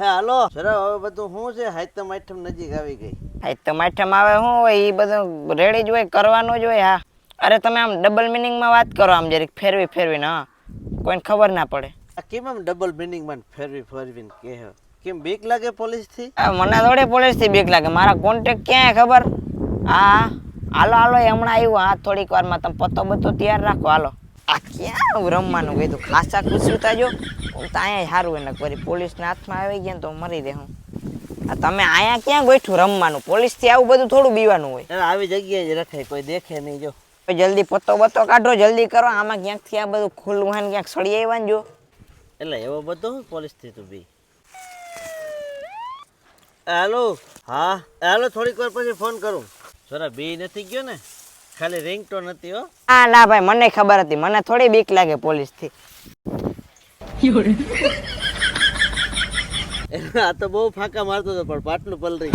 હાલો જરા હવે બધું શું છે હાઈતમ આઈટમ નજીક આવી ગઈ. આઈટમ આઈટમ આવે શું હોય એ બધું રેડી જ હોય, કરવાનું જ હોય. હા અરે તમે આમ ડબલ મિનિંગમાં વાત કરો, આમ જરીક ફેરવી ફેરવીને. હા કોઈને ખબર ના પડે. આ કેમ આમ ડબલ મિનિંગ માં ફેરવી ફેરવીને કહે? કેમ બીક લાગે પોલીસ થી? મને થોડી પોલીસ થી બીક લાગે, મારા કોન્ટેક્ટ ક્યાં ખબર. હા હાલો હાલો હમણાં આવ્યું. હા થોડીક વારમાં તમે પતો બતો તૈયાર રાખો. હાલો આ ક્યાં રમવાનું કીધું, ખાસા ખુશી થાજો તો અહીંયા સારું. એને કરી પોલીસના હાથમાં આવી ગયા ને તો મરી દે. હું તમે અહીંયા ક્યાં ગોઠું રમવાનું? પોલીસ થી આવું બધું થોડું બીવાનું હોય. આવી જગ્યાએ જ રખાય, કોઈ દેખે નહીં. જો જલ્દી પત્તો બત્તો કાઢો, જલ્દી કરો. આમાં ક્યાંકથી આ બધું ખુલ્લું હોય ને ક્યાંક સળી આવ્યા ને. જો એટલે એવો બધો પોલીસ થી તું બી. હાલો હા હાલો, થોડીક વાર પછી ફોન કરું. જરા બી નથી ગયો ને, ખાલી રિંગ તો નથી હો. હા ના ભાઈ મને ખબર હતી, મને થોડી બીક લાગે પોલીસ થી. આ તો બહુ ફાંકા મારતો હતો પણ પાટલું પલરી.